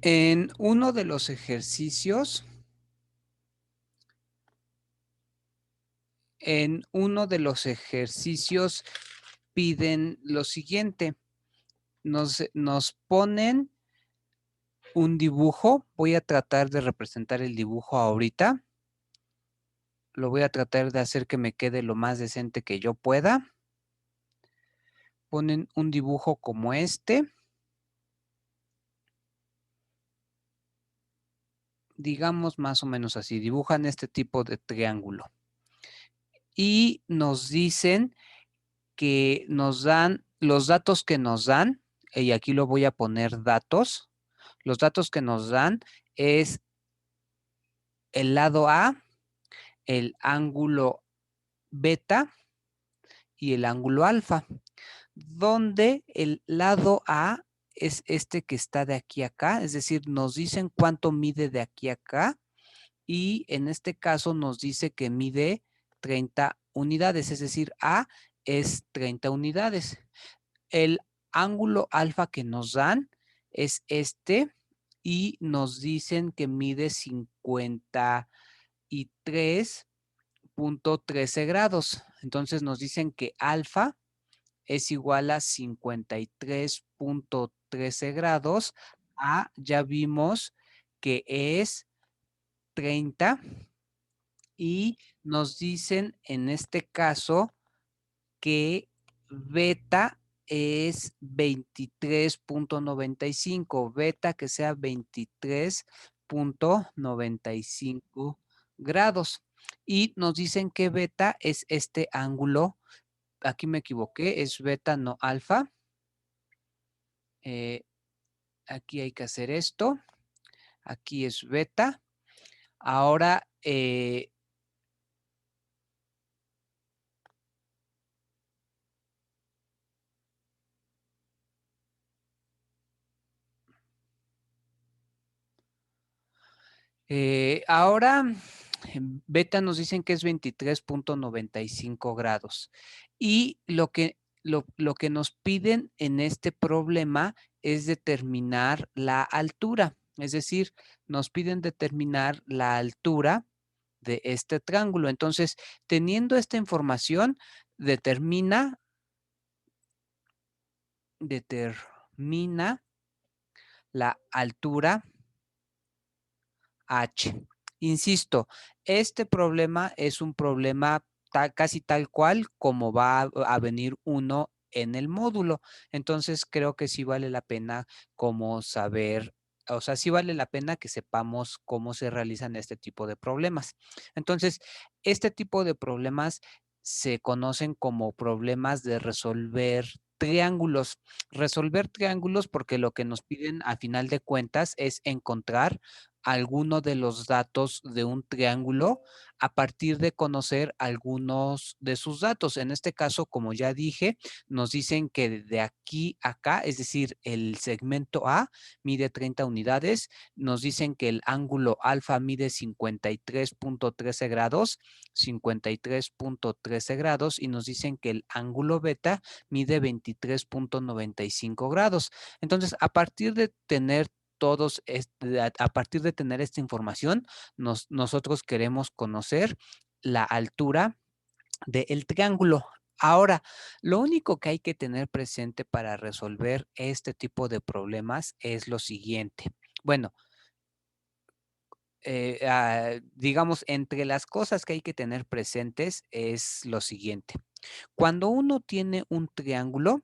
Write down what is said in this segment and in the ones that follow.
En uno de los ejercicios, piden lo siguiente. Nos ponen un dibujo. Voy a tratar de representar el dibujo ahorita. Lo voy a tratar de hacer que me quede lo más decente que yo pueda. Ponen un dibujo como este. Digamos más o menos así. Dibujan este tipo de triángulo. Y nos dicen que nos dan los datos que nos dan, y aquí lo voy a poner datos. Los datos que nos dan es el lado A, el ángulo beta y el ángulo alfa, donde el lado A es este que está de aquí a acá, es decir, nos dicen cuánto mide de aquí a acá, y en este caso nos dice que mide 30 unidades, es decir, A es 30 unidades. El ángulo alfa que nos dan es este y nos dicen que mide 53.13 grados. Entonces nos dicen que alfa es igual a 53.13 grados. A ya vimos que es 30 y nos dicen en este caso que beta es 23.95, beta que sea 23.95 grados. Y nos dicen que beta es este ángulo, aquí me equivoqué, es beta, no alfa. Aquí hay que hacer esto, aquí es beta. Ahora, ahora, beta nos dicen que es 23.95 grados. Y lo que nos piden en este problema es determinar la altura. Es decir, nos piden determinar la altura de este triángulo. Entonces, teniendo esta información, determina la altura H. Insisto, este problema es un problema casi tal cual como va a venir uno en el módulo. Entonces, creo que sí vale la pena como saber, o sea, sí vale la pena que sepamos cómo se realizan este tipo de problemas. Entonces, este tipo de problemas se conocen como problemas de resolver triángulos. Resolver triángulos porque lo que nos piden a final de cuentas es encontrar alguno de los datos de un triángulo a partir de conocer algunos de sus datos. En este caso, como ya dije, nos dicen que de aquí a acá, es decir, el segmento A mide 30 unidades, nos dicen que el ángulo alfa mide 53.13 grados, 53.13 grados, y nos dicen que el ángulo beta mide 23.95 grados. Entonces, a partir de tener a partir de tener esta información, nosotros queremos conocer la altura del triángulo. Ahora, lo único que hay que tener presente para resolver este tipo de problemas es lo siguiente. Bueno, digamos, entre las cosas que hay que tener presentes es lo siguiente. Cuando uno tiene un triángulo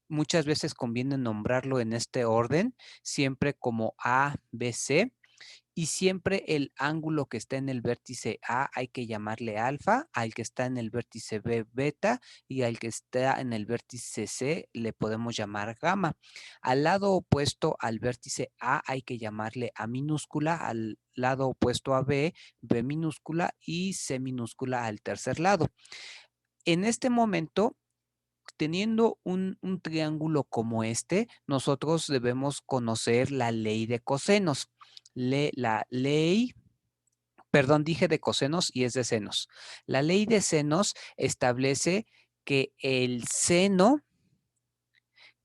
muchas veces conviene nombrarlo en este orden, siempre como A, B, C, y siempre el ángulo que está en el vértice A hay que llamarle alfa, al que está en el vértice B, beta, y al que está en el vértice C le podemos llamar gamma. Al lado opuesto al vértice A hay que llamarle A minúscula, al lado opuesto a B, B minúscula, y C minúscula al tercer lado. En este momento, teniendo un triángulo como este, nosotros debemos conocer la ley de cosenos. La ley, perdón, dije de cosenos y es de senos. La ley de senos establece que el seno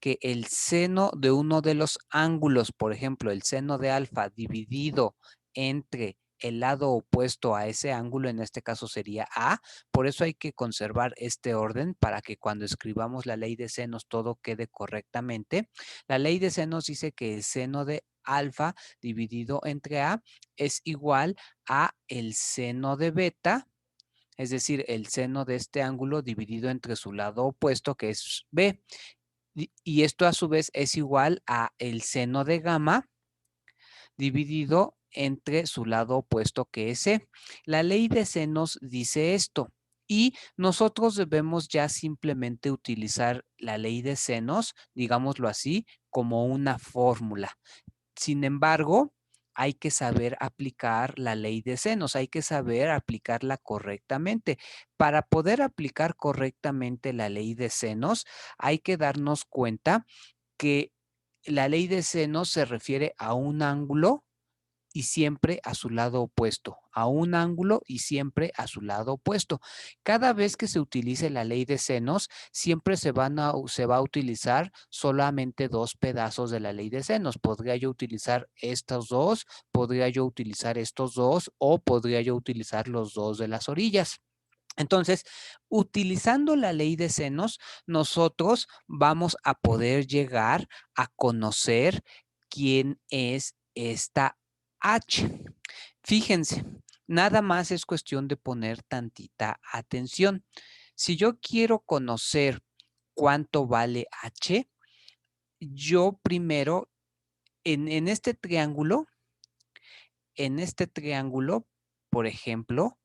que el seno de uno de los ángulos, por ejemplo, el seno de alfa dividido entre el lado opuesto a ese ángulo, en este caso sería A, por eso hay que conservar este orden para que cuando escribamos la ley de senos todo quede correctamente. La ley de senos dice que el seno de alfa dividido entre A es igual a el seno de beta, es decir, el seno de este ángulo dividido entre su lado opuesto, que es B. Y esto a su vez es igual a el seno de gamma dividido entre su lado opuesto, que es C. La ley de senos dice esto. Y nosotros debemos ya simplemente utilizar la ley de senos, digámoslo así, como una fórmula. Sin embargo, hay que saber aplicar la ley de senos, hay que saber aplicarla correctamente. Para poder aplicar correctamente la ley de senos, hay que darnos cuenta que la ley de senos se refiere a un ángulo y siempre a su lado opuesto, a un ángulo y siempre a su lado opuesto. Cada vez que se utilice la ley de senos, siempre se va a utilizar solamente dos pedazos de la ley de senos. Podría yo utilizar estos dos, podría yo utilizar estos dos o podría yo utilizar los dos de las orillas. Entonces, utilizando la ley de senos, nosotros vamos a poder llegar a conocer quién es esta H. Fíjense, nada más es cuestión de poner tantita atención. Si yo quiero conocer cuánto vale H, yo primero en este triángulo, por ejemplo,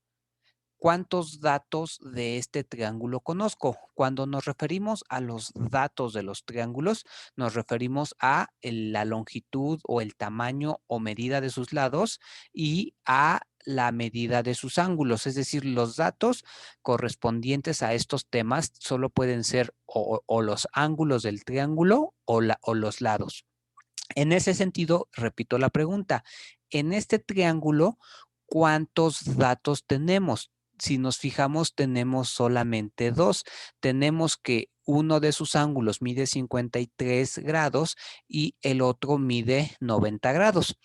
¿cuántos datos de este triángulo conozco? Cuando nos referimos a los datos de los triángulos, nos referimos a la longitud o el tamaño o medida de sus lados y a la medida de sus ángulos. Es decir, los datos correspondientes a estos temas solo pueden ser o los ángulos del triángulo o los lados. En ese sentido, repito la pregunta, en este triángulo, ¿cuántos datos tenemos? Si nos fijamos, tenemos solamente dos. Tenemos que uno de sus ángulos mide 53 grados y el otro mide 90 grados.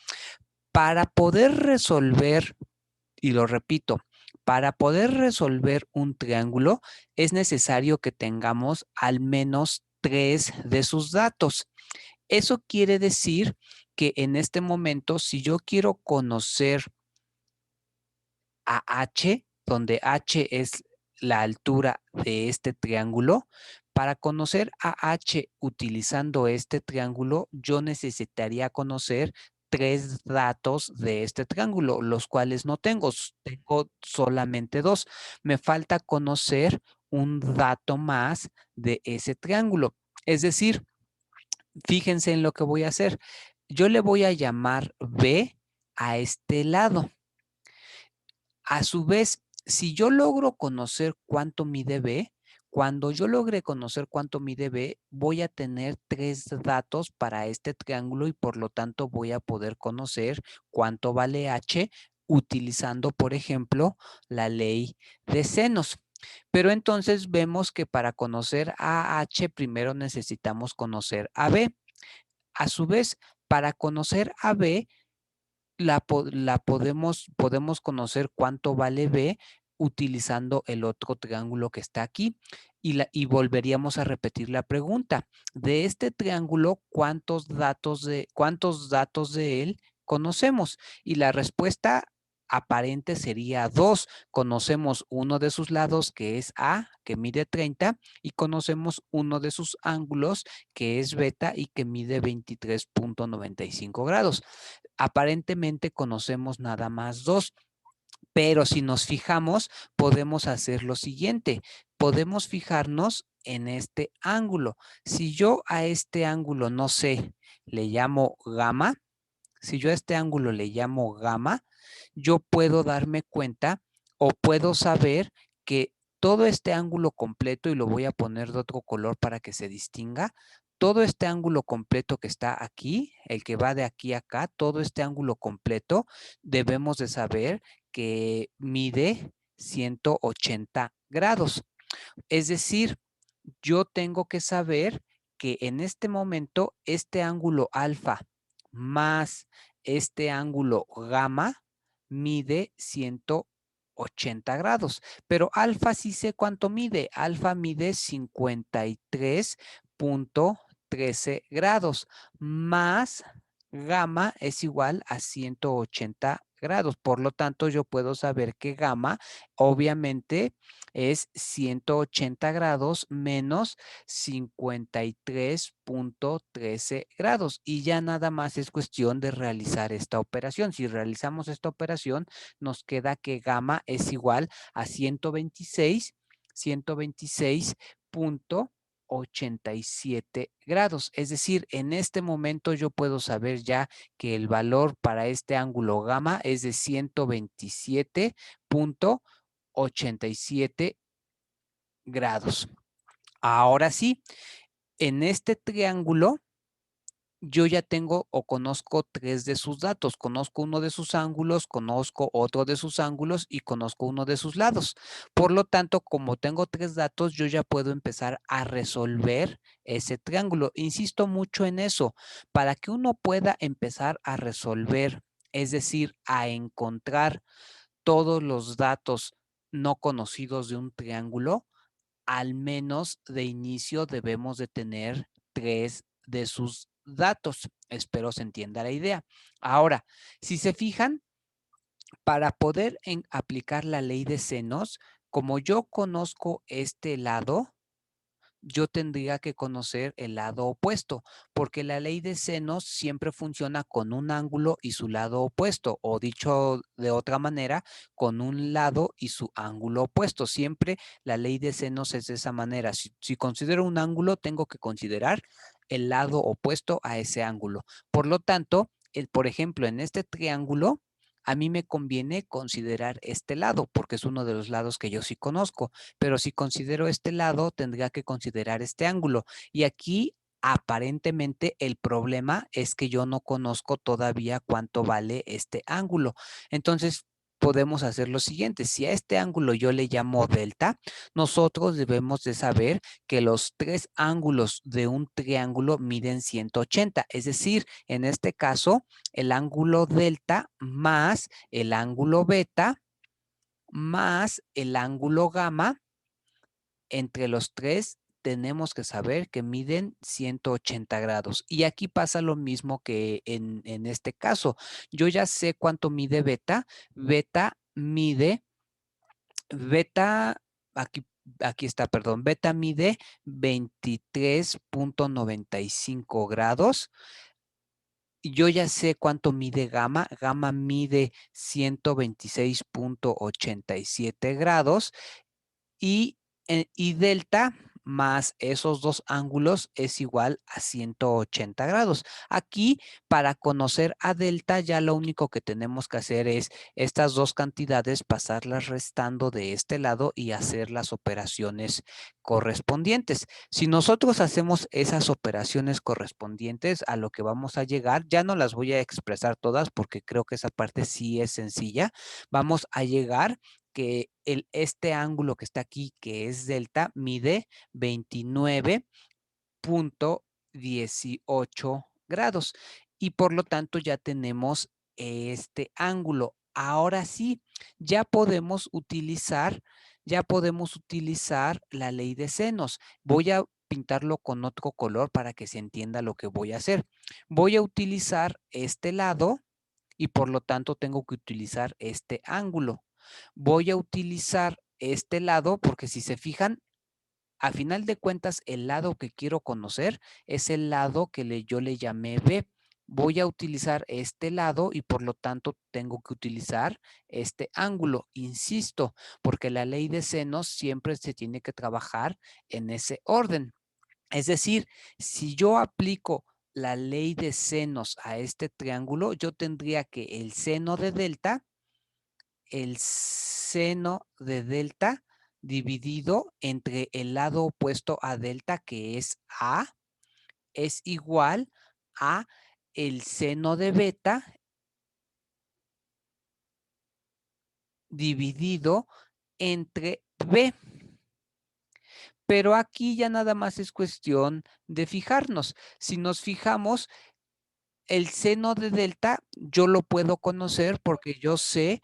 Para poder resolver, y lo repito, para poder resolver un triángulo es necesario que tengamos al menos tres de sus datos. Eso quiere decir que en este momento, si yo quiero conocer a H, donde H es la altura de este triángulo, para conocer a H utilizando este triángulo, yo necesitaría conocer tres datos de este triángulo, los cuales no tengo, tengo solamente dos. Me falta conocer un dato más de ese triángulo. Es decir, fíjense en lo que voy a hacer. Yo le voy a llamar B a este lado. A su vez, si yo logro conocer cuánto mide B, cuando yo logre conocer cuánto mide B, voy a tener tres datos para este triángulo y por lo tanto voy a poder conocer cuánto vale H utilizando, por ejemplo, la ley de senos. Pero entonces vemos que para conocer a H primero necesitamos conocer a B. A su vez, para conocer a B, podemos conocer cuánto vale B utilizando el otro triángulo que está aquí. Y volveríamos a repetir la pregunta. De este triángulo, cuántos datos de él conocemos? Y la respuesta aparente sería 2. Conocemos uno de sus lados, que es A, que mide 30, y conocemos uno de sus ángulos, que es beta y que mide 23.95 grados. Aparentemente conocemos nada más 2, pero si nos fijamos, podemos hacer lo siguiente. Podemos fijarnos en este ángulo. Si yo a este ángulo, no sé, le llamo gamma, si yo a este ángulo le llamo gamma, yo puedo darme cuenta o puedo saber que todo este ángulo completo, y lo voy a poner de otro color para que se distinga, todo este ángulo completo que está aquí, el que va de aquí a acá, todo este ángulo completo, debemos de saber que mide 180 grados. Es decir, yo tengo que saber que en este momento este ángulo alfa más este ángulo gamma mide 180 grados, pero alfa sí sé cuánto mide. Alfa mide 53.13 grados, más gamma es igual a 180 grados. Por lo tanto, yo puedo saber que gamma obviamente es 180 grados menos 53.13 grados. Y ya nada más es cuestión de realizar esta operación. Si realizamos esta operación, nos queda que gamma es igual a 126.87 grados. Es decir, en este momento yo puedo saber ya que el valor para este ángulo gamma es de 127.87 grados. Ahora sí, en este triángulo yo ya tengo o conozco 3 de sus datos. Conozco uno de sus ángulos, conozco otro de sus ángulos y conozco uno de sus lados. Por lo tanto, como tengo 3 datos, yo ya puedo empezar a resolver ese triángulo. Insisto mucho en eso. Para que uno pueda empezar a resolver, es decir, a encontrar todos los datos no conocidos de un triángulo, al menos de inicio debemos de tener 3 de sus datos. Espero se entienda la idea. Ahora, si se fijan, para poder aplicar la ley de senos, como yo conozco este lado, yo tendría que conocer el lado opuesto, porque la ley de senos siempre funciona con un ángulo y su lado opuesto, o dicho de otra manera, con un lado y su ángulo opuesto. Siempre la ley de senos es de esa manera. Si considero un ángulo, tengo que considerar el lado opuesto a ese ángulo. Por lo tanto, por ejemplo, en este triángulo, a mí me conviene considerar este lado, porque es uno de los lados que yo sí conozco, pero si considero este lado, tendría que considerar este ángulo. Y aquí aparentemente el problema es que yo no conozco todavía cuánto vale este ángulo. Entonces, podemos hacer lo siguiente. Si a este ángulo yo le llamo delta, nosotros debemos de saber que los 3 ángulos de un triángulo miden 180. Es decir, en este caso, el ángulo delta más el ángulo beta más el ángulo gamma, entre los 3 tenemos que saber que miden 180 grados. Y aquí pasa lo mismo que en este caso. Yo ya sé cuánto mide beta. Beta, aquí está, perdón, beta mide 23.95 grados. Yo ya sé cuánto mide gamma. Gamma mide 126.87 grados. Y delta más esos 2 ángulos es igual a 180 grados. Aquí, para conocer a delta, ya lo único que tenemos que hacer es estas 2 cantidades, pasarlas restando de este lado y hacer las operaciones correspondientes. Si nosotros hacemos esas operaciones correspondientes, a lo que vamos a llegar, ya no las voy a expresar todas porque creo que esa parte sí es sencilla. Vamos a llegar que este ángulo que está aquí, que es delta, mide 29.18 grados. Y por lo tanto ya tenemos este ángulo. Ahora sí, ya podemos utilizar la ley de senos. Voy a pintarlo con otro color para que se entienda lo que voy a hacer. Voy a utilizar este lado y por lo tanto tengo que utilizar este ángulo. Voy a utilizar este lado porque si se fijan, a final de cuentas, el lado que quiero conocer es el lado que yo le llamé B. Voy a utilizar este lado y por lo tanto tengo que utilizar este ángulo. Insisto, porque la ley de senos siempre se tiene que trabajar en ese orden. Es decir, si yo aplico la ley de senos a este triángulo, yo tendría que el seno de delta dividido entre el lado opuesto a delta, que es A, es igual a el seno de beta dividido entre B. Pero aquí ya nada más es cuestión de fijarnos. Si nos fijamos, el seno de delta yo lo puedo conocer porque yo sé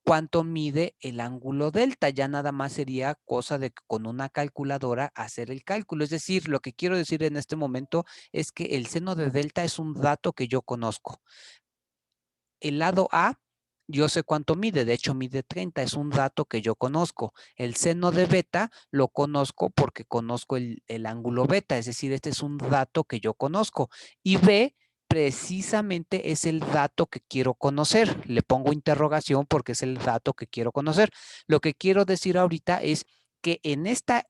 cuánto mide el ángulo delta. Ya nada más sería cosa de con una calculadora hacer el cálculo. Es decir, lo que quiero decir en este momento es que el seno de delta es un dato que yo conozco. El lado A, yo sé cuánto mide, de hecho mide 30, es un dato que yo conozco. El seno de beta lo conozco porque conozco el ángulo beta, es decir, este es un dato que yo conozco. Y B, precisamente es el dato que quiero conocer. Le pongo interrogación porque es el dato que quiero conocer. Lo que quiero decir ahorita es que en esta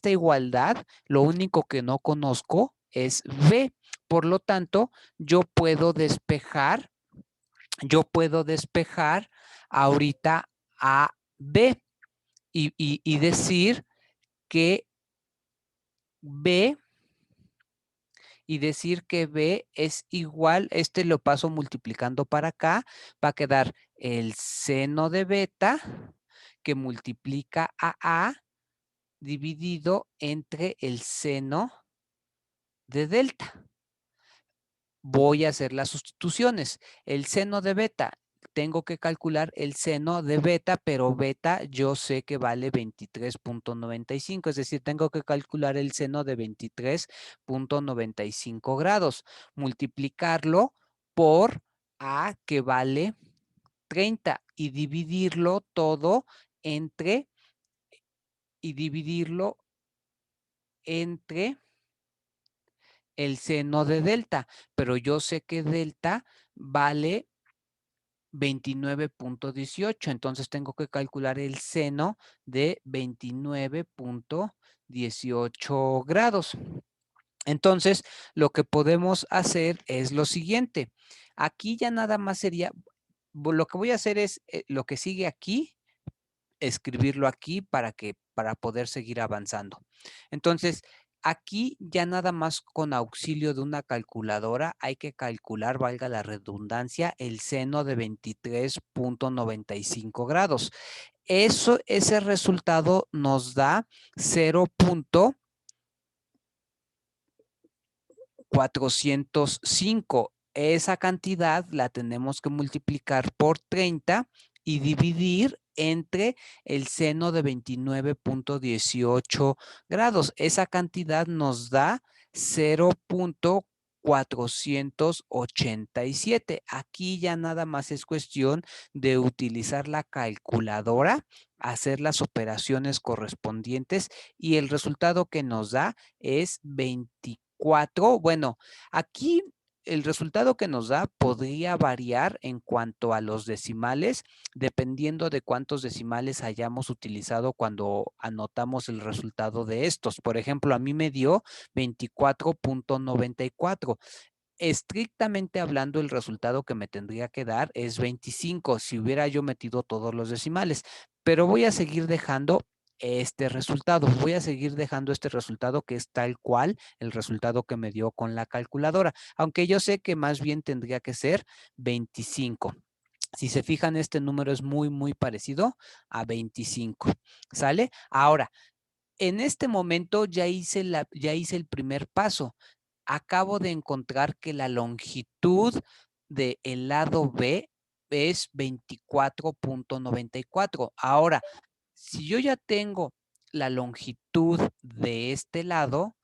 igualdad, lo único que no conozco es B. Por lo tanto, yo puedo despejar ahorita a B y decir que B es igual, lo paso multiplicando para acá, va a quedar el seno de beta que multiplica a A dividido entre el seno de delta. Voy a hacer las sustituciones. El seno de beta, tengo que calcular el seno de beta, pero beta yo sé que vale 23.95, es decir, tengo que calcular el seno de 23.95 grados, multiplicarlo por A que vale 30 y dividirlo todo entre, y dividirlo entre el seno de delta, pero yo sé que delta vale 29.18, entonces tengo que calcular el seno de 29.18 grados. Entonces, lo que podemos hacer es lo siguiente. Aquí ya nada más sería, lo que voy a hacer es lo que sigue aquí, escribirlo aquí para poder seguir avanzando. Entonces, aquí ya nada más con auxilio de una calculadora hay que calcular, valga la redundancia, el seno de 23.95 grados. Ese resultado nos da 0.405. Esa cantidad la tenemos que multiplicar por 30 y dividir entre el seno de 29.18 grados. Esa cantidad nos da 0.487. Aquí ya nada más es cuestión de utilizar la calculadora, hacer las operaciones correspondientes y el resultado que nos da es 24. Bueno, aquí el resultado que nos da podría variar en cuanto a los decimales, dependiendo de cuántos decimales hayamos utilizado cuando anotamos el resultado de estos. Por ejemplo, a mí me dio 24.94. Estrictamente hablando, el resultado que me tendría que dar es 25 si hubiera yo metido todos los decimales, pero voy a seguir dejando este resultado que es tal cual el resultado que me dio con la calculadora, aunque yo sé que más bien tendría que ser 25. Si se fijan, este número es muy, muy parecido a 25. ¿Sale? Ahora, en este momento ya hice el primer paso. Acabo de encontrar que la longitud del lado B es 24.94. Ahora, si yo ya tengo la longitud de este lado,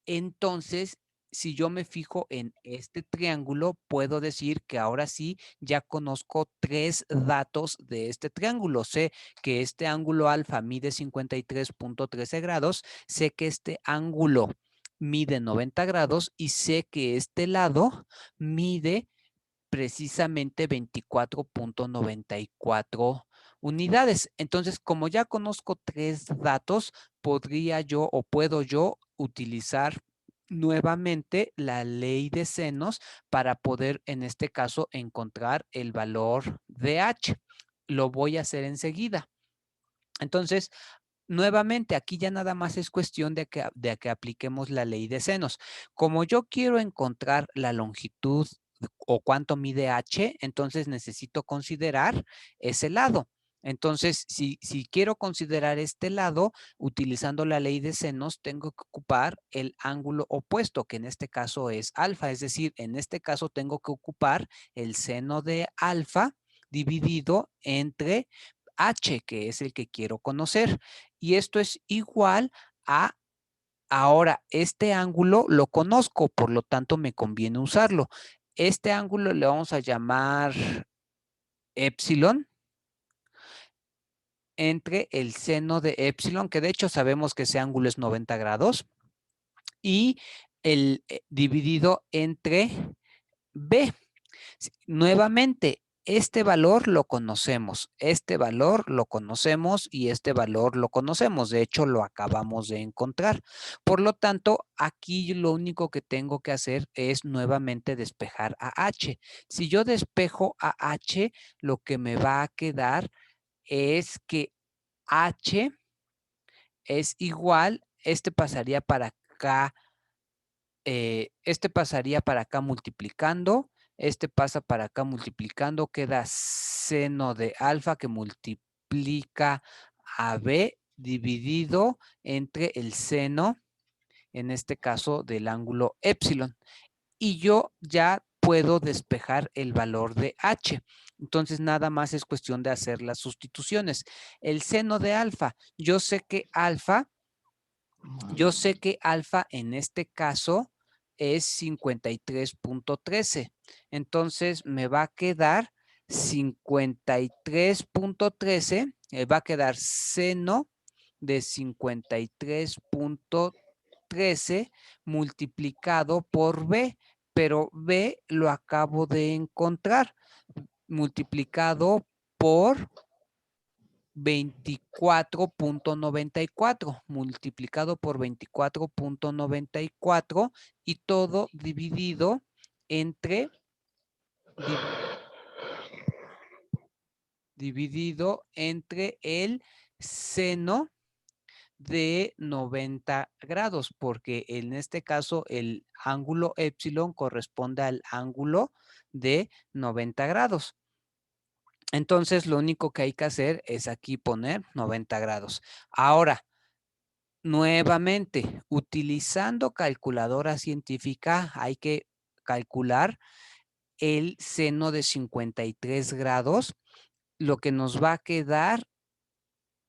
entonces, si yo me fijo en este triángulo, puedo decir que ahora sí ya conozco 3 datos de este triángulo. Sé que este ángulo alfa mide 53.13 grados, sé que este ángulo mide 90 grados y sé que este lado mide precisamente 24.94 unidades. Entonces, como ya conozco 3 datos, podría yo o puedo yo utilizar nuevamente la ley de senos para poder, en este caso, encontrar el valor de H. Lo voy a hacer enseguida. Entonces, nuevamente, aquí ya nada más es cuestión de que apliquemos la ley de senos. Como yo quiero encontrar la longitud o cuánto mide H, entonces necesito considerar ese lado. Entonces, si quiero considerar este lado, utilizando la ley de senos, tengo que ocupar el ángulo opuesto, que en este caso es alfa. Es decir, en este caso tengo que ocupar el seno de alfa dividido entre h, que es el que quiero conocer. Y esto es igual a, ahora, este ángulo lo conozco, por lo tanto me conviene usarlo. Este ángulo le vamos a llamar epsilon entre el seno de epsilon, que de hecho sabemos que ese ángulo es 90 grados, y el dividido entre b. Nuevamente, este valor lo conocemos, este valor lo conocemos y este valor lo conocemos. De hecho, lo acabamos de encontrar. Por lo tanto, aquí lo único que tengo que hacer es nuevamente despejar a h. Si yo despejo a h, lo que me va a quedar es que h es igual, este pasaría para acá, este pasaría para acá multiplicando, este pasa para acá multiplicando, queda seno de alfa que multiplica a b dividido entre el seno, en este caso del ángulo epsilon. Y yo ya puedo despejar el valor de h. Entonces, nada más es cuestión de hacer las sustituciones. El seno de alfa, yo sé que alfa en este caso es 53.13. Entonces me va a quedar 53.13, va a quedar seno de 53.13 multiplicado por b, pero b lo acabo de encontrar, multiplicado por 24.94 multiplicado por 24.94 y todo dividido entre el seno de 90 grados, porque en este caso el ángulo epsilon corresponde al ángulo de 90 grados. Entonces, lo único que hay que hacer es aquí poner 90 grados. Ahora, nuevamente, utilizando calculadora científica, hay que calcular el seno de 53 grados. Lo que nos va a quedar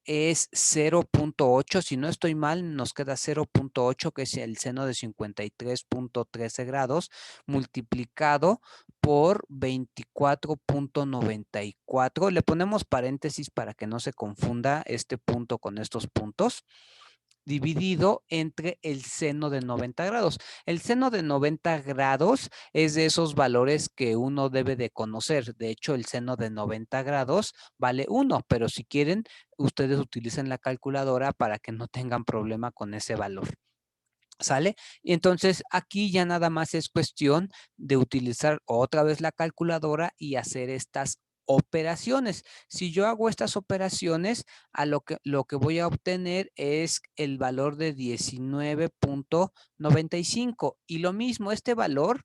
es 0.8. Si no estoy mal, nos queda 0.8, que es el seno de 53.13 grados, multiplicado por 24.94. Le ponemos paréntesis para que no se confunda este punto con estos puntos, dividido entre el seno de 90 grados. El seno de 90 grados es de esos valores que uno debe de conocer. De hecho, el seno de 90 grados vale 1, pero si quieren, ustedes utilicen la calculadora para que no tengan problema con ese valor. ¿Sale? Y entonces aquí ya nada más es cuestión de utilizar otra vez la calculadora y hacer estas operaciones. Si yo hago estas operaciones, lo que voy a obtener es el valor de 19.95. Y lo mismo, este valor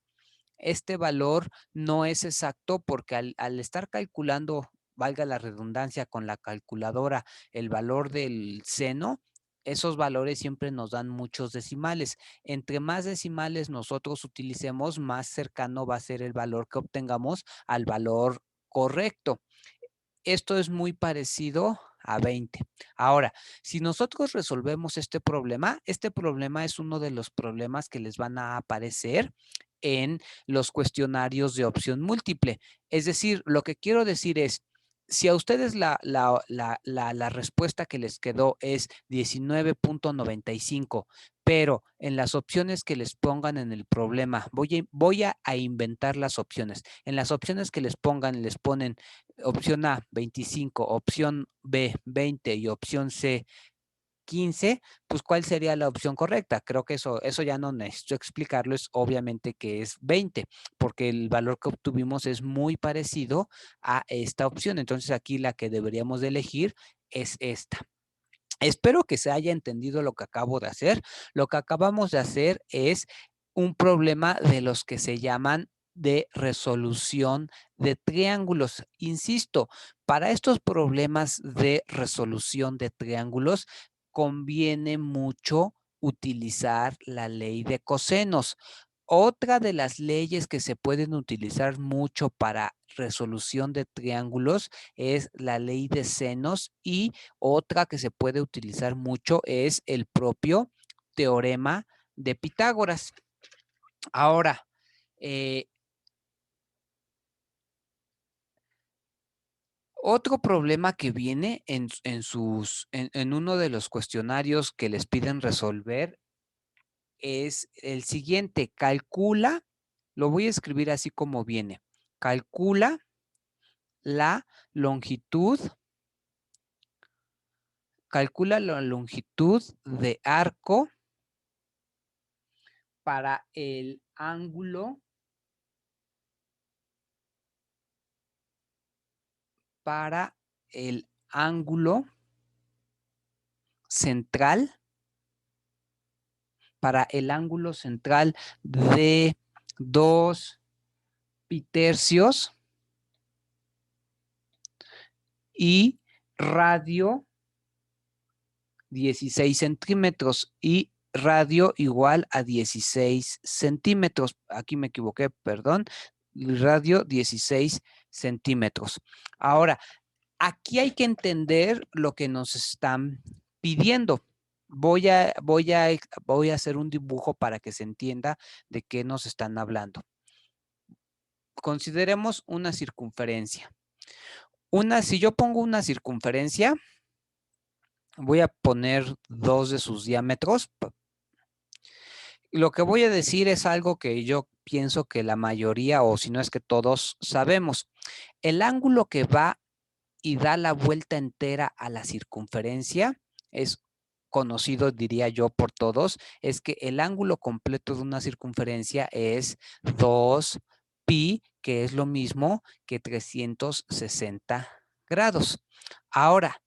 no es exacto porque al estar calculando, valga la redundancia, con la calculadora, el valor del seno, esos valores siempre nos dan muchos decimales. Entre más decimales nosotros utilicemos, más cercano va a ser el valor que obtengamos al valor correcto. Esto es muy parecido a 20. Ahora, si nosotros resolvemos este problema es uno de los problemas que les van a aparecer en los cuestionarios de opción múltiple. Es decir, lo que quiero decir es, si a ustedes la respuesta que les quedó es 19.95, pero en las opciones que les pongan en el problema, voy a inventar las opciones. En las opciones que les pongan, les ponen opción A, 25, opción B, 20 y opción C, 15, pues ¿cuál sería la opción correcta? Creo que eso ya no necesito explicarlo, es obviamente que es 20, porque el valor que obtuvimos es muy parecido a esta opción. Entonces aquí la que deberíamos de elegir es esta. Espero que se haya entendido lo que acabo de hacer. Lo que acabamos de hacer es un problema de los que se llaman de resolución de triángulos. Insisto, para estos problemas de resolución de triángulos conviene mucho utilizar la ley de cosenos. Otra de las leyes que se pueden utilizar mucho para resolución de triángulos es la ley de senos, y otra que se puede utilizar mucho es el propio teorema de Pitágoras. Ahora, otro problema que viene en uno de los cuestionarios que les piden resolver es el siguiente: calcula, lo voy a escribir así como viene, calcula la longitud, calcula la longitud de arco para el ángulo, para el ángulo central, para el ángulo central de 2 pitercios y radio 16 centímetros, y radio igual a 16 centímetros. Aquí me equivoqué, perdón. Radio 16 centímetros. Ahora, aquí hay que entender lo que nos están pidiendo. Voy a hacer un dibujo para que se entienda de qué nos están hablando. Consideremos una circunferencia. Si yo pongo una circunferencia, voy a poner 2 de sus diámetros. Lo que voy a decir es algo que yo pienso que la mayoría, o si no es que todos, sabemos. El ángulo que va y da la vuelta entera a la circunferencia es conocido, diría yo, por todos. Es que el ángulo completo de una circunferencia es 2pi, que es lo mismo que 360 grados. Ahora,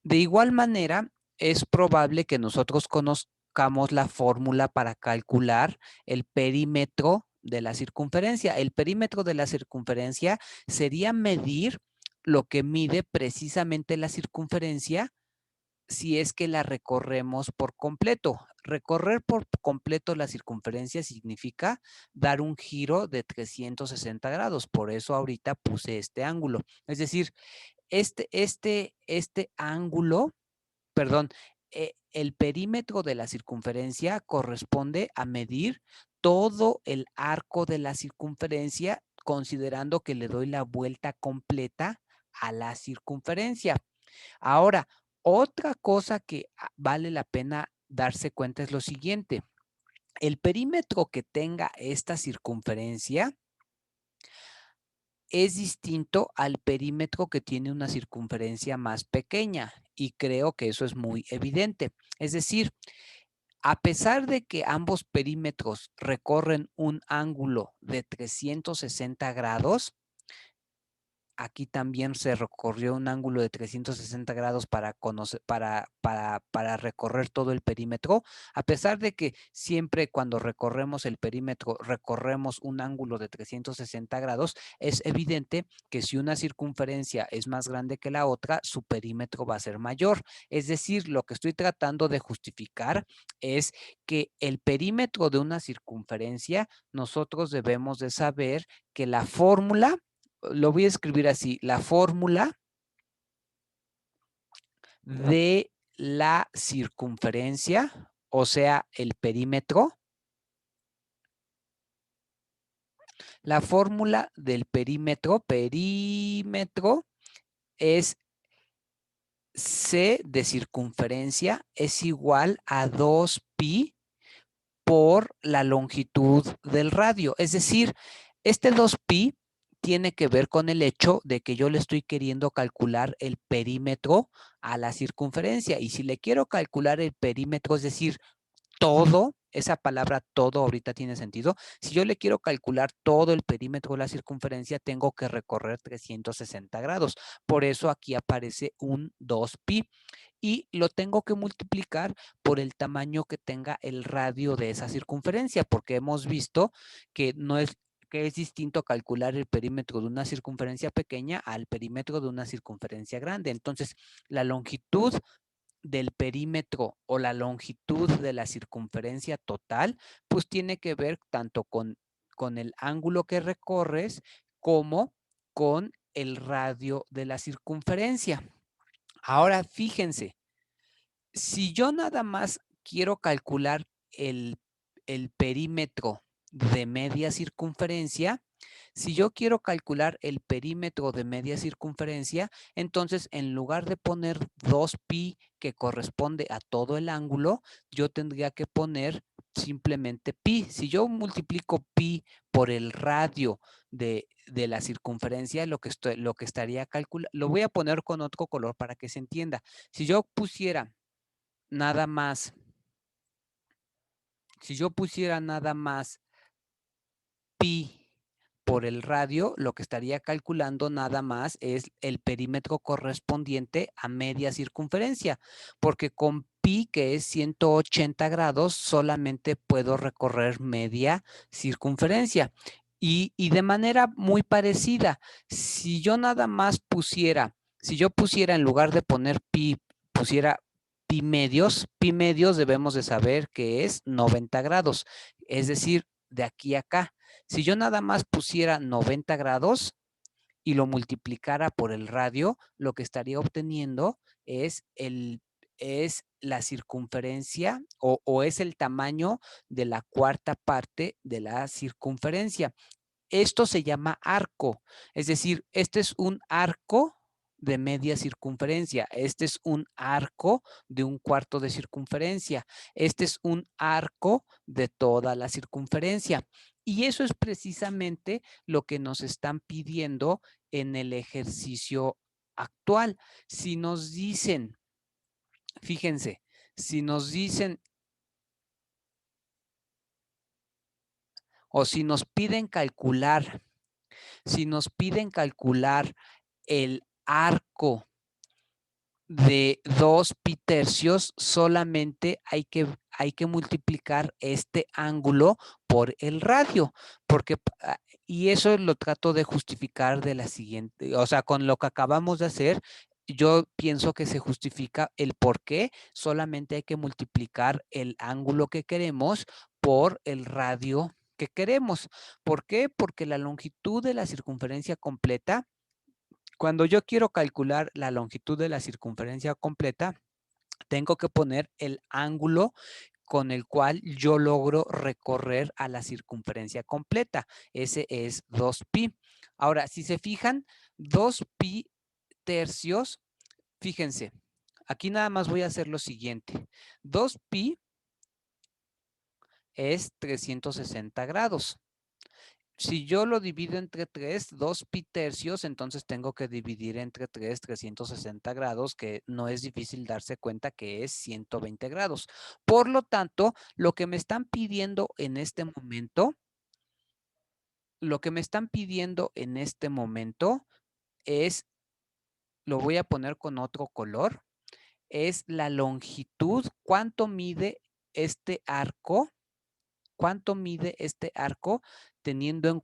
de igual manera, es probable que nosotros conozcamos la fórmula para calcular el perímetro de la circunferencia. El perímetro de la circunferencia sería medir lo que mide precisamente la circunferencia si es que la recorremos por completo. Recorrer por completo la circunferencia significa dar un giro de 360 grados. Por eso ahorita puse este ángulo. Es decir, este ángulo, perdón, el perímetro de la circunferencia corresponde a medir todo el arco de la circunferencia, considerando que le doy la vuelta completa a la circunferencia. Ahora, otra cosa que vale la pena darse cuenta es lo siguiente: el perímetro que tenga esta circunferencia es distinto al perímetro que tiene una circunferencia más pequeña, y creo que eso es muy evidente. Es decir, a pesar de que ambos perímetros recorren un ángulo de 360 grados, aquí también se recorrió un ángulo de 360 grados para para recorrer todo el perímetro. A pesar de que siempre cuando recorremos el perímetro recorremos un ángulo de 360 grados, es evidente que si una circunferencia es más grande que la otra, su perímetro va a ser mayor. Es decir, lo que estoy tratando de justificar es que el perímetro de una circunferencia, nosotros debemos de saber que la fórmula, lo voy a escribir así: la fórmula de la circunferencia, o sea, el perímetro, la fórmula del perímetro es C de circunferencia es igual a 2pi por la longitud del radio. Es decir, este 2pi tiene que ver con el hecho de que yo le estoy queriendo calcular el perímetro a la circunferencia. Y si le quiero calcular el perímetro, es decir, todo, esa palabra todo ahorita tiene sentido. Si yo le quiero calcular todo el perímetro de la circunferencia, tengo que recorrer 360 grados. Por eso aquí aparece un 2pi. Y lo tengo que multiplicar por el tamaño que tenga el radio de esa circunferencia, porque hemos visto que no es porque es distinto calcular el perímetro de una circunferencia pequeña al perímetro de una circunferencia grande. Entonces, la longitud del perímetro o la longitud de la circunferencia total, pues tiene que ver tanto con el ángulo que recorres como con el radio de la circunferencia. Ahora, fíjense, si yo nada más quiero calcular el, el perímetro de media circunferencia, si yo quiero calcular el perímetro de media circunferencia, entonces en lugar de poner 2pi que corresponde a todo el ángulo, yo tendría que poner simplemente pi. Si yo multiplico pi por el radio de la circunferencia, lo que estaría calculando, lo voy a poner con otro color para que se entienda. Si yo pusiera nada más, si yo pusiera nada más pi por el radio, lo que estaría calculando nada más es el perímetro correspondiente a media circunferencia, porque con pi, que es 180 grados, solamente puedo recorrer media circunferencia. Y de manera muy parecida, si yo nada más pusiera, si yo pusiera en lugar de poner pi, pusiera pi medios debemos de saber que es 90 grados, es decir, de aquí a acá. Si yo nada más pusiera 90 grados y lo multiplicara por el radio, lo que estaría obteniendo es es la circunferencia o es el tamaño de la cuarta parte de la circunferencia. Esto se llama arco, es decir, este es un arco de media circunferencia, este es un arco de un cuarto de circunferencia, este es un arco de toda la circunferencia. Y eso es precisamente lo que nos están pidiendo en el ejercicio actual. Si nos dicen, fíjense, si nos dicen o si nos piden calcular, si nos piden calcular el arco de 2 pi tercios, solamente hay que multiplicar este ángulo por el radio, porque, y eso lo trato de justificar de la siguiente, o sea, con lo que acabamos de hacer, yo pienso que se justifica el por qué solamente hay que multiplicar el ángulo que queremos por el radio que queremos. ¿Por qué? Porque la longitud de la circunferencia completa, cuando yo quiero calcular la longitud de la circunferencia completa, tengo que poner el ángulo con el cual yo logro recorrer a la circunferencia completa. Ese es 2pi. Ahora, si se fijan, 2pi tercios, fíjense, aquí nada más voy a hacer lo siguiente. 2pi es 360 grados. Si yo lo divido entre 3, 2 pi tercios, entonces tengo que dividir entre 3, 360 grados, que no es difícil darse cuenta que es 120 grados. Por lo tanto, lo que me están pidiendo en este momento, lo que me están pidiendo en este momento es, lo voy a poner con otro color, es la longitud, cuánto mide este arco. ¿Cuánto mide este arco teniendo en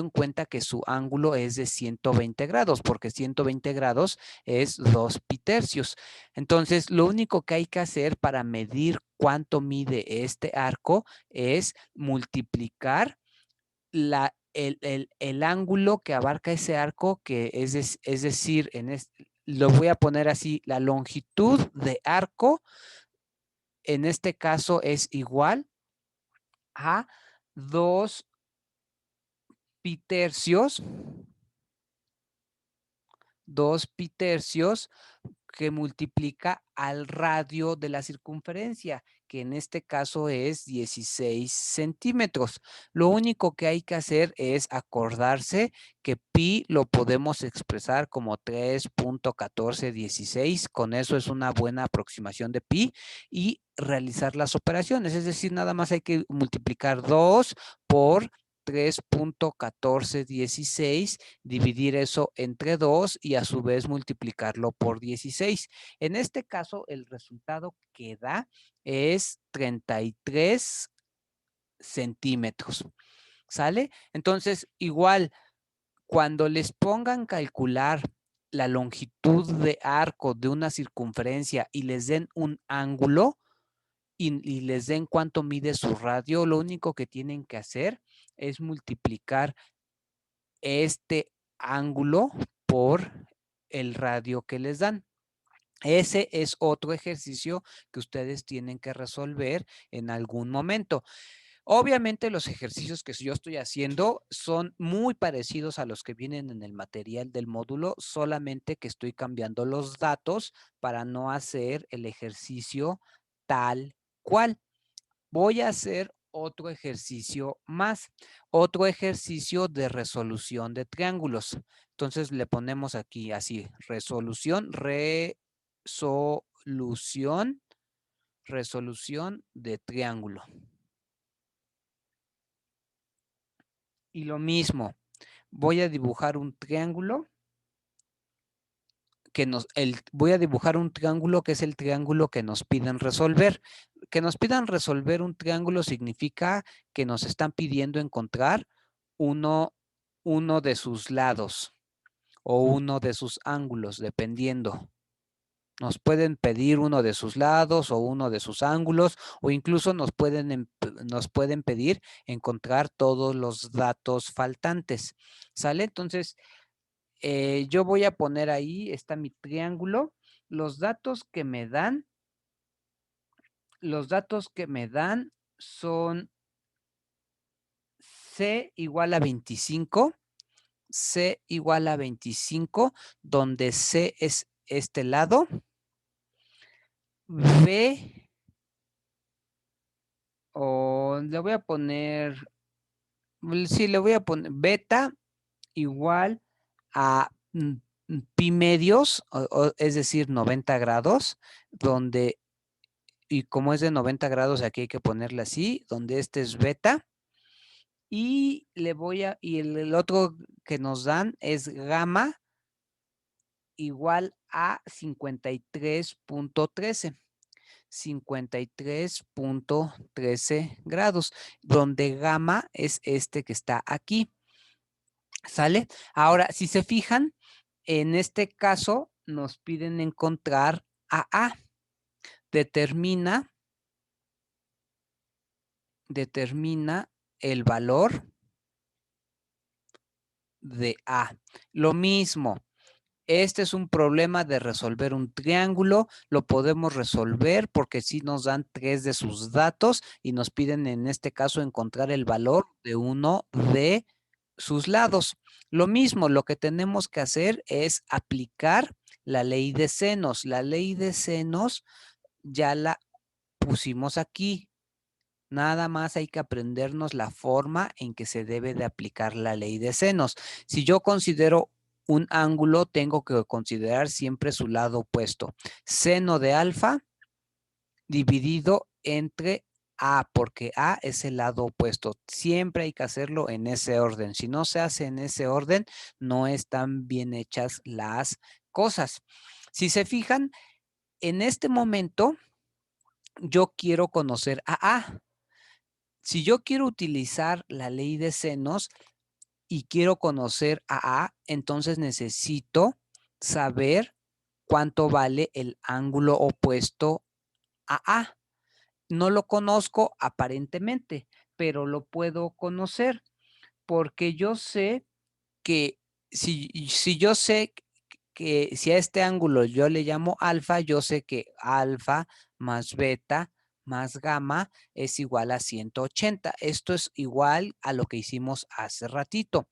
cuenta que su ángulo es de 120 grados? Porque 120 grados es 2 pi tercios. Entonces, lo único que hay que hacer para medir cuánto mide este arco es multiplicar el ángulo que abarca ese arco, que es decir, lo voy a poner así, la longitud de arco, en este caso es igual a 2 pi tercios, 2 pi tercios que multiplica al radio de la circunferencia, que en este caso es 16 centímetros. Lo único que hay que hacer es acordarse que pi lo podemos expresar como 3.1416. Con eso es una buena aproximación de pi y realizar las operaciones. Es decir, nada más hay que multiplicar 2 por 3.1416, dividir eso entre 2 y a su vez multiplicarlo por 16. En este caso, el resultado que da es 33 centímetros. ¿sale? Entonces, igual, cuando les pongan calcular la longitud de arco de una circunferencia y les den un ángulo y les den cuánto mide su radio, lo único que tienen que hacer es multiplicar este ángulo por el radio que les dan. Ese es otro ejercicio que ustedes tienen que resolver en algún momento. Obviamente los ejercicios que yo estoy haciendo son muy parecidos a los que vienen en el material del módulo, solamente que estoy cambiando los datos para no hacer el ejercicio tal cual. Voy a hacer otro ejercicio más, otro ejercicio de resolución de triángulos. Entonces le ponemos aquí así, resolución de triángulo. Y lo mismo, voy a dibujar un triángulo voy a dibujar un triángulo que es el triángulo que nos piden resolver. Que nos pidan resolver un triángulo significa que nos están pidiendo encontrar uno, uno de sus lados o uno de sus ángulos, dependiendo. Nos pueden pedir uno de sus lados o uno de sus ángulos, o incluso nos pueden pedir encontrar todos los datos faltantes. ¿Sale? Entonces, yo voy a poner ahí, está mi triángulo. Los datos que me dan son C igual a 25, C igual a 25, donde C es este lado. B, o le voy a poner, sí, le voy a poner beta igual a pi medios, es decir, 90 grados, donde, y como es de 90 grados, aquí hay que ponerle así, donde este es beta. Y el otro que nos dan es gamma igual a 53.13. 53.13 grados, donde gamma es este que está aquí. ¿Sale? Ahora, si se fijan, en este caso nos piden encontrar AA. Determina el valor de A. Lo mismo, este es un problema de resolver un triángulo, lo podemos resolver porque sí nos dan 3 de sus datos y nos piden en este caso encontrar el valor de uno de sus lados. Lo mismo, lo que tenemos que hacer es aplicar la ley de senos. La ley de senos ya la pusimos aquí. Nada más hay que aprendernos la forma en que se debe de aplicar la ley de senos. Si yo considero un ángulo, tengo que considerar siempre su lado opuesto. Seno de alfa dividido entre A, porque A es el lado opuesto. Siempre hay que hacerlo en ese orden. Si no se hace en ese orden, no están bien hechas las cosas. Si se fijan, en este momento yo quiero conocer a A. Si yo quiero utilizar la ley de senos y quiero conocer a A, entonces necesito saber cuánto vale el ángulo opuesto a A. No lo conozco aparentemente, pero lo puedo conocer porque yo sé que si yo sé que si a este ángulo yo le llamo alfa, yo sé que alfa más beta más gamma es igual a 180. Esto es igual a lo que hicimos hace ratito.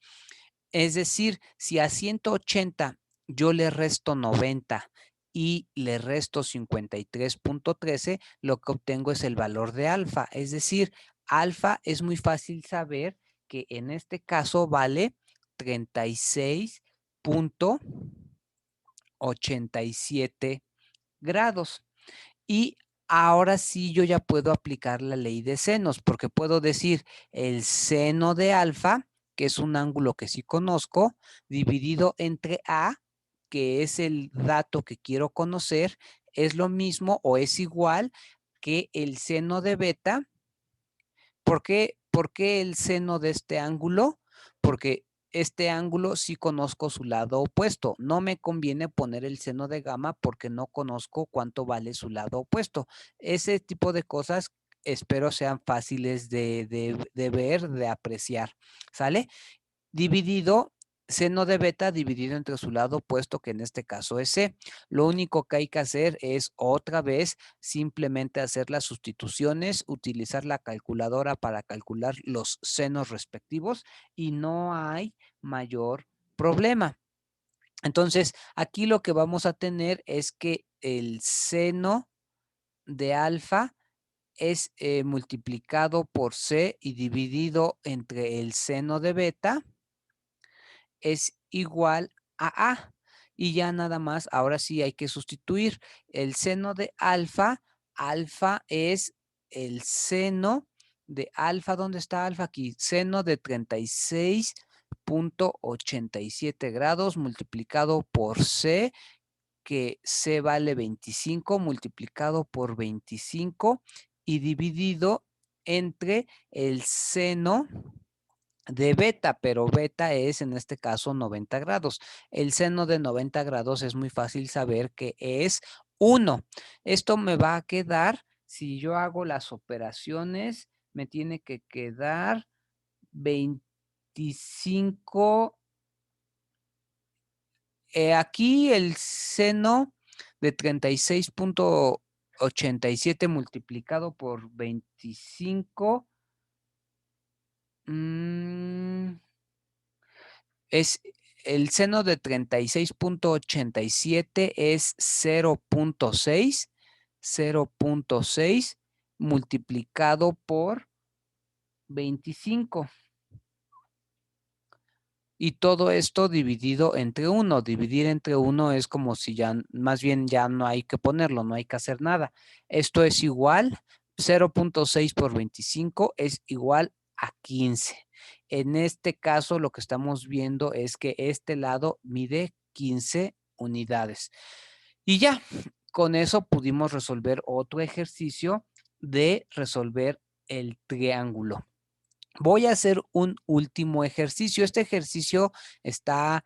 Es decir, si a 180 yo le resto 90 y le resto 53.13, lo que obtengo es el valor de alfa. Es decir, alfa es muy fácil saber que en este caso vale 36.87 grados. Y ahora sí yo ya puedo aplicar la ley de senos, porque puedo decir el seno de alfa, que es un ángulo que sí conozco, dividido entre A, que es el dato que quiero conocer, es lo mismo o es igual que el seno de beta. ¿Por qué? ¿Por qué el seno de este ángulo? Porque este ángulo sí conozco su lado opuesto. No me conviene poner el seno de gamma porque no conozco cuánto vale su lado opuesto. Ese tipo de cosas espero sean fáciles de ver, de apreciar. ¿Sale? Dividido, seno de beta dividido entre su lado opuesto, que en este caso es C. Lo único que hay que hacer es otra vez simplemente hacer las sustituciones, utilizar la calculadora para calcular los senos respectivos y no hay mayor problema. Entonces, aquí lo que vamos a tener es que el seno de alfa es multiplicado por C y dividido entre el seno de beta es igual a A. Y ya nada más, ahora sí hay que sustituir el seno de alfa. Alfa es el seno de alfa. ¿Dónde está alfa? Aquí. Seno de 36.87 grados multiplicado por C, que C vale 25 multiplicado por 25 y dividido entre el seno de beta, pero beta es en este caso 90 grados. El seno de 90 grados es muy fácil saber que es 1. Esto me va a quedar, si yo hago las operaciones, me tiene que quedar 25. Aquí el seno de 36.87 multiplicado por 25. Es el seno de 36.87 es 0.6 multiplicado por 25. Y todo esto dividido entre 1. Dividir entre 1 es como si ya, más bien ya no hay que ponerlo, no hay que hacer nada. Esto es igual, 0.6 por 25 es igual a 15. En este caso, lo que estamos viendo es que este lado mide 15 unidades. Y ya, con eso pudimos resolver otro ejercicio de resolver el triángulo. Voy a hacer un último ejercicio. Este ejercicio está,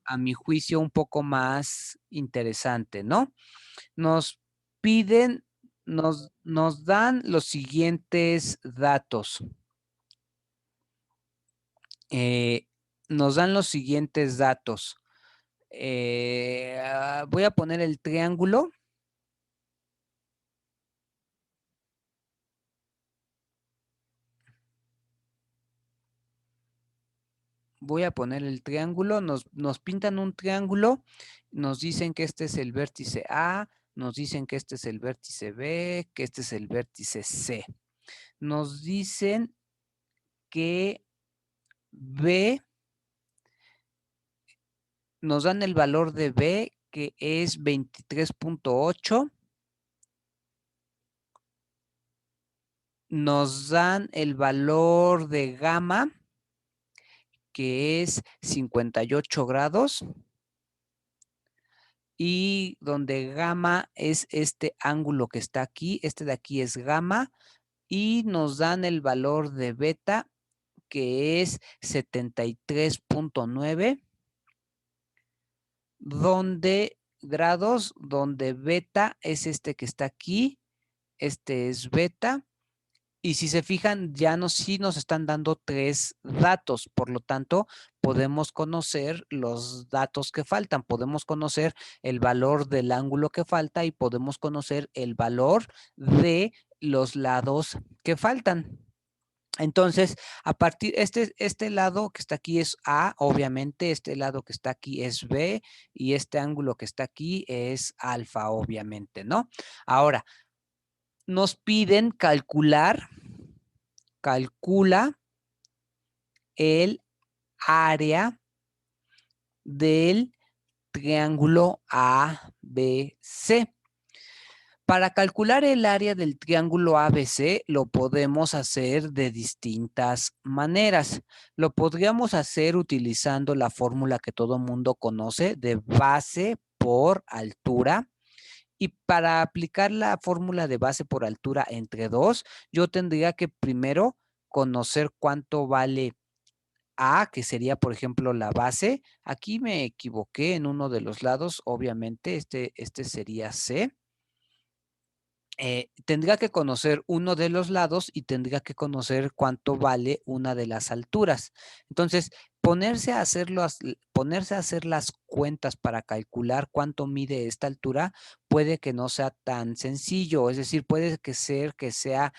a mi juicio, un poco más interesante, ¿no? Nos piden, nos dan los siguientes datos. Nos dan los siguientes datos. Voy a poner el triángulo. Voy a poner el triángulo, nos pintan un triángulo, nos dicen que este es el vértice A, nos dicen que este es el vértice B, que este es el vértice C. Nos dicen que B, nos dan el valor de B, que es 23.8. Nos dan el valor de gamma, que es 58 grados. Y donde gamma es este ángulo que está aquí, este de aquí es gamma, y nos dan el valor de beta, que es 73.9, donde grados, donde beta es este que está aquí, este es beta. Y si se fijan, ya sí nos están dando 3 datos, por lo tanto, podemos conocer los datos que faltan, podemos conocer el valor del ángulo que falta y podemos conocer el valor de los lados que faltan. Entonces, a partir, este lado que está aquí es A, obviamente, este lado que está aquí es B y este ángulo que está aquí es alfa, obviamente, ¿no? Ahora, nos piden calcula el área del triángulo ABC. Para calcular el área del triángulo ABC lo podemos hacer de distintas maneras. Lo podríamos hacer utilizando la fórmula que todo mundo conoce de base por altura. Y para aplicar la fórmula de base por altura entre 2, yo tendría que primero conocer cuánto vale A, que sería, por ejemplo, la base. Aquí me equivoqué en uno de los lados, obviamente, este sería C. Tendría que conocer uno de los lados y tendría que conocer cuánto vale una de las alturas. Entonces, ponerse a hacer las cuentas para calcular cuánto mide esta altura puede que no sea tan sencillo, es decir, puede que sea,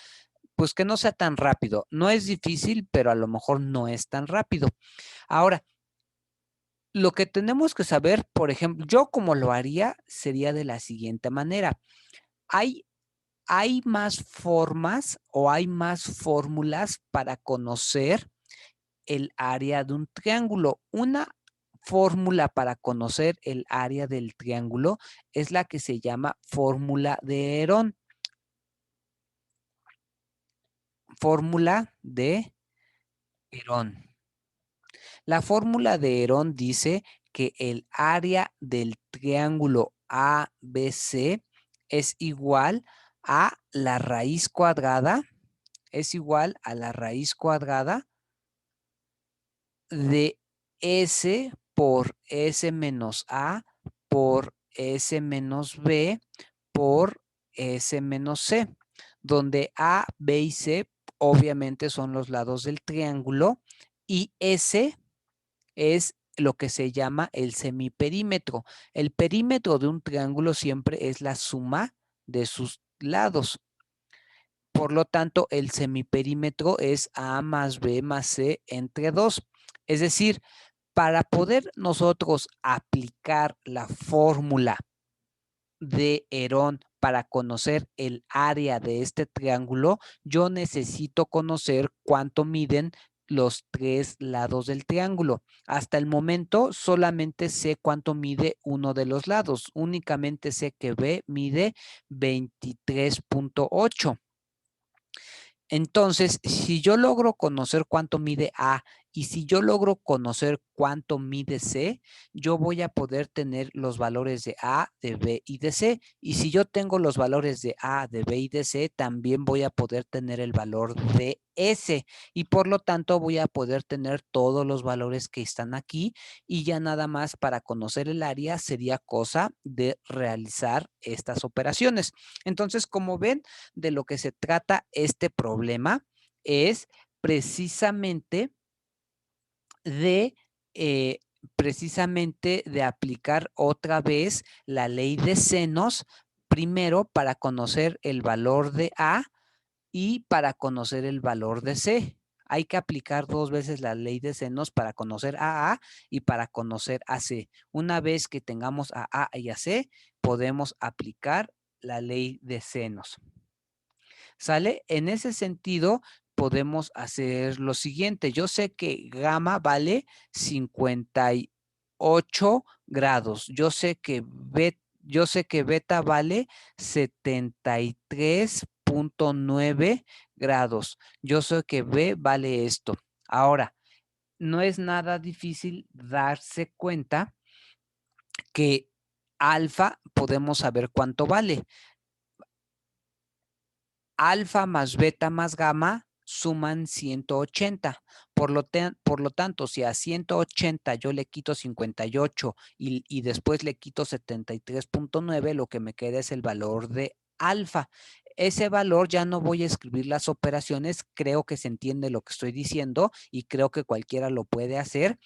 pues que no sea tan rápido. No es difícil, pero a lo mejor no es tan rápido. Ahora, lo que tenemos que saber, por ejemplo, yo como lo haría sería de la siguiente manera. Hay hay más formas o hay más fórmulas para conocer el área de un triángulo. Una fórmula para conocer el área del triángulo es la que se llama fórmula de Herón. Fórmula de Herón. La fórmula de Herón dice que el área del triángulo ABC es igual a la raíz cuadrada, es igual a la raíz cuadrada de S por S menos A por S menos B por S menos C, donde A, B y C obviamente son los lados del triángulo y S es lo que se llama el semiperímetro. El perímetro de un triángulo siempre es la suma de sus lados. Por lo tanto, el semiperímetro es A más B más C entre 2. Es decir, para poder nosotros aplicar la fórmula de Herón para conocer el área de este triángulo, yo necesito conocer cuánto miden los tres lados del triángulo. Hasta el momento solamente sé cuánto mide uno de los lados. Únicamente sé que B mide 23.8. Entonces, si yo logro conocer cuánto mide A y si yo logro conocer cuánto mide C, yo voy a poder tener los valores de A, de B y de C. Y si yo tengo los valores de A, de B y de C, también voy a poder tener el valor de S. Y por lo tanto voy a poder tener todos los valores que están aquí. Y ya nada más para conocer el área sería cosa de realizar estas operaciones. Entonces, como ven, de lo que se trata este problema es precisamente de, eh, precisamente de aplicar otra vez la ley de senos, primero para conocer el valor de A y para conocer el valor de C. Hay que aplicar dos veces la ley de senos para conocer a A y para conocer a C. Una vez que tengamos a A y a C, podemos aplicar la ley de senos. ¿Sale? En ese sentido, podemos hacer lo siguiente. Yo sé que gamma vale 58 grados. Yo sé que beta vale 73.9 grados. Yo sé que B vale esto. Ahora, no es nada difícil darse cuenta que alfa podemos saber cuánto vale. Alfa más beta más gamma suman 180. Por lo tanto, si a 180 yo le quito 58 y después le quito 73.9, lo que me queda es el valor de alfa. Ese valor ya no voy a escribir las operaciones, creo que se entiende lo que estoy diciendo y creo que cualquiera lo puede hacer.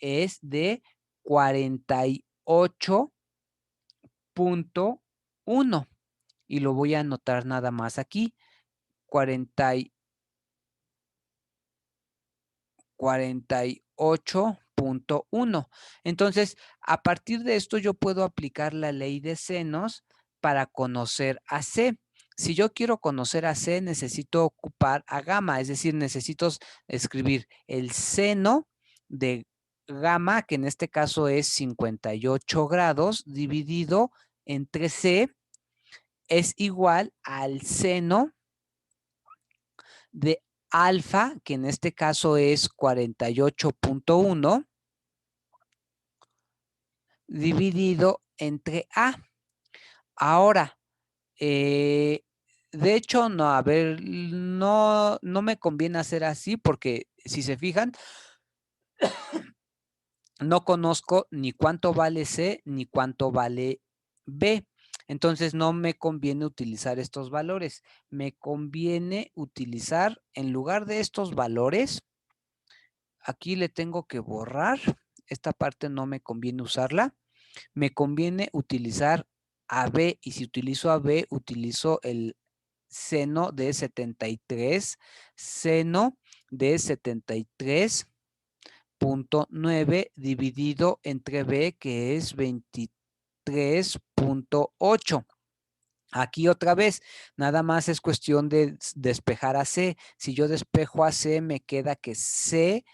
Es de 48.1 y lo voy a anotar nada más aquí. 48.1. Entonces, a partir de esto yo puedo aplicar la ley de senos para conocer a C. Si yo quiero conocer a C, necesito ocupar a gamma, es decir, necesito escribir el seno de gamma, que en este caso es 58 grados, dividido entre C, es igual al seno de alfa, que en este caso es 48.1, dividido entre A. Ahora, De hecho, no, a ver, no me conviene hacer así porque si se fijan, no conozco ni cuánto vale C ni cuánto vale B. Entonces, no me conviene utilizar estos valores. Me conviene utilizar, en lugar de estos valores, aquí le tengo que borrar. Esta parte no me conviene usarla. Me conviene utilizar AB y si utilizo AB, utilizo el seno de 73, seno de 73.9 dividido entre B, que es 23.8. Aquí otra vez, nada más es cuestión de despejar a C. Si yo despejo a C, me queda que C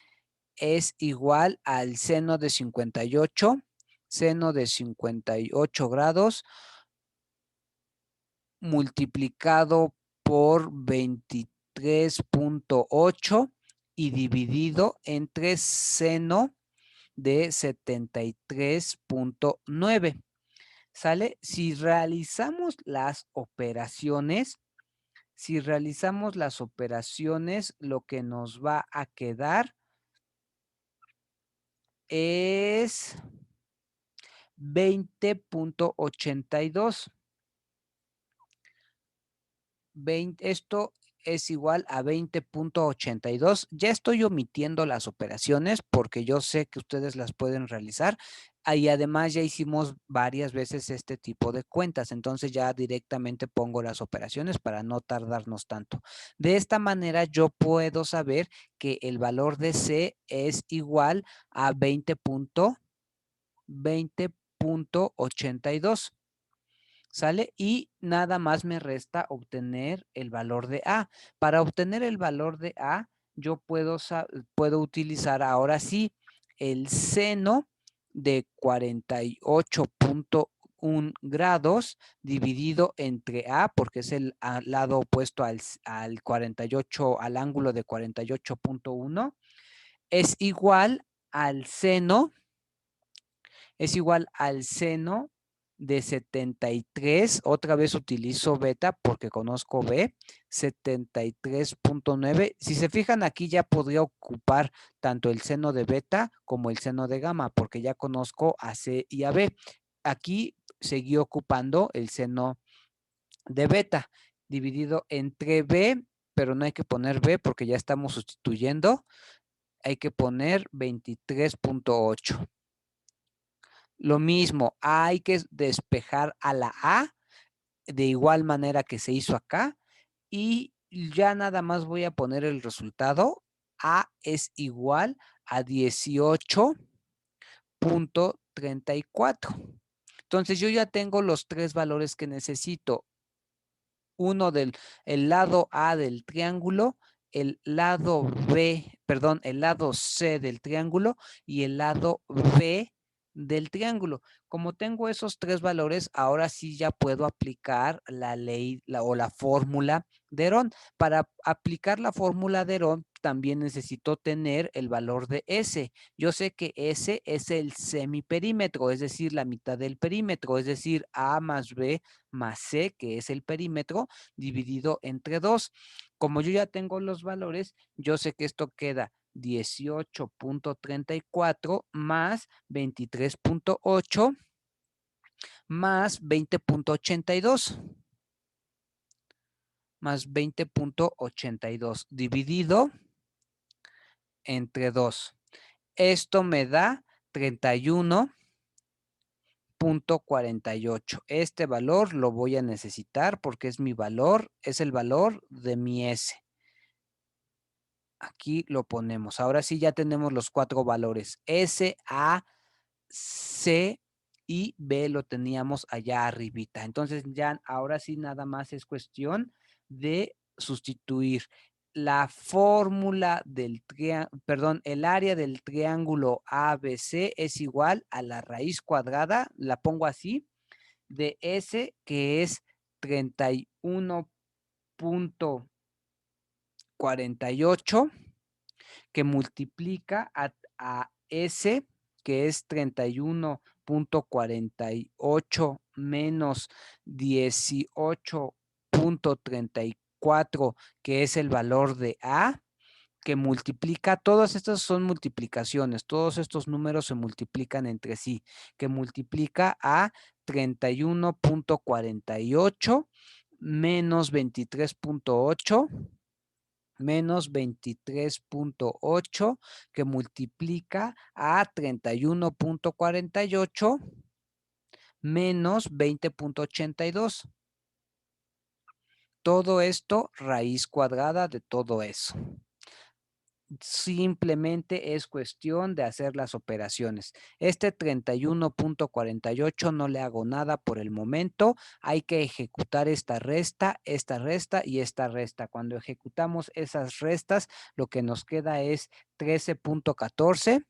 es igual al seno de 58, seno de 58 grados multiplicado por 23.8 y dividido entre seno de 73.9. ¿Sale? Si realizamos las operaciones, lo que nos va a quedar es 20.82. Esto es igual a 20.82. Ya estoy omitiendo las operaciones porque yo sé que ustedes las pueden realizar. Y además ya hicimos varias veces este tipo de cuentas, entonces ya directamente pongo las operaciones para no tardarnos tanto. De esta manera yo puedo saber que el valor de C es igual a 20.82. ¿Sale? Y nada más me resta obtener el valor de A. Para obtener el valor de A, yo puedo utilizar ahora sí el seno de 48.1 grados dividido entre A, porque es el lado opuesto al 48, al ángulo de 48.1, es igual al seno es igual al seno de 73, otra vez utilizo beta porque conozco B, 73.9. Si se fijan aquí ya podría ocupar tanto el seno de beta como el seno de gamma porque ya conozco a C y a B. Aquí seguí ocupando el seno de beta dividido entre B, pero no hay que poner B porque ya estamos sustituyendo, hay que poner 23.8. Lo mismo, hay que despejar a la A de igual manera que se hizo acá y ya nada más voy a poner el resultado. A es igual a 18.34. Entonces yo ya tengo los tres valores que necesito. Uno del el lado A del triángulo, el lado B, perdón, el lado C del triángulo y el lado B del triángulo. Como tengo esos tres valores, ahora sí ya puedo aplicar la ley o la fórmula de Herón. Para aplicar la fórmula de Herón, también necesito tener el valor de S. Yo sé que S es el semiperímetro, es decir, la mitad del perímetro, es decir, A más B más C, que es el perímetro, dividido entre 2. Como yo ya tengo los valores, yo sé que esto queda 18.34 más 23.8 más 20.82 más 20.82 dividido entre 2. Esto me da 31.48. Este valor lo voy a necesitar porque es mi valor, es el valor de mi S. Aquí lo ponemos. Ahora sí ya tenemos los cuatro valores. S, A, C y B lo teníamos allá arribita. Entonces ya ahora sí nada más es cuestión de sustituir la fórmula del perdón, el área del triángulo ABC es igual a la raíz cuadrada, la pongo así, de S que es 31.48 que multiplica a S, que es 31.48 menos 18. 0.34, que es el valor de A, que multiplica, todas estas son multiplicaciones, todos estos números se multiplican entre sí, que multiplica a 31.48 menos 23.8 menos 23.8 que multiplica a 31.48 menos 20.82. Todo esto raíz cuadrada de todo eso. Simplemente es cuestión de hacer las operaciones. Este 31.48 no le hago nada por el momento. Hay que ejecutar esta resta y esta resta. Cuando ejecutamos esas restas, lo que nos queda es 13.14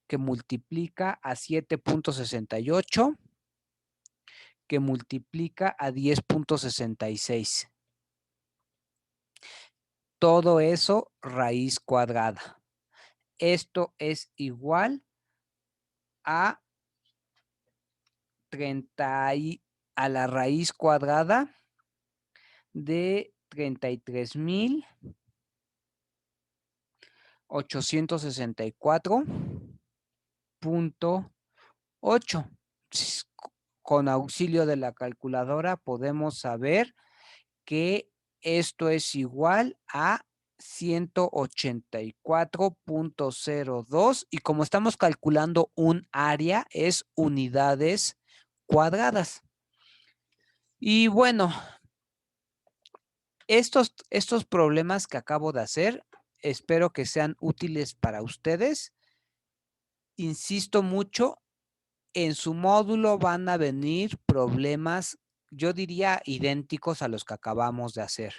que multiplica a 7.68 que multiplica a 10.66. Todo eso raíz cuadrada. Esto es igual a 30 a la raíz cuadrada de 33.864.8. Con auxilio de la calculadora podemos saber que esto es igual a 184.02 y como estamos calculando un área es unidades cuadradas. Y bueno, estos problemas que acabo de hacer, espero que sean útiles para ustedes. Insisto mucho, en su módulo van a venir problemas, yo diría, idénticos a los que acabamos de hacer.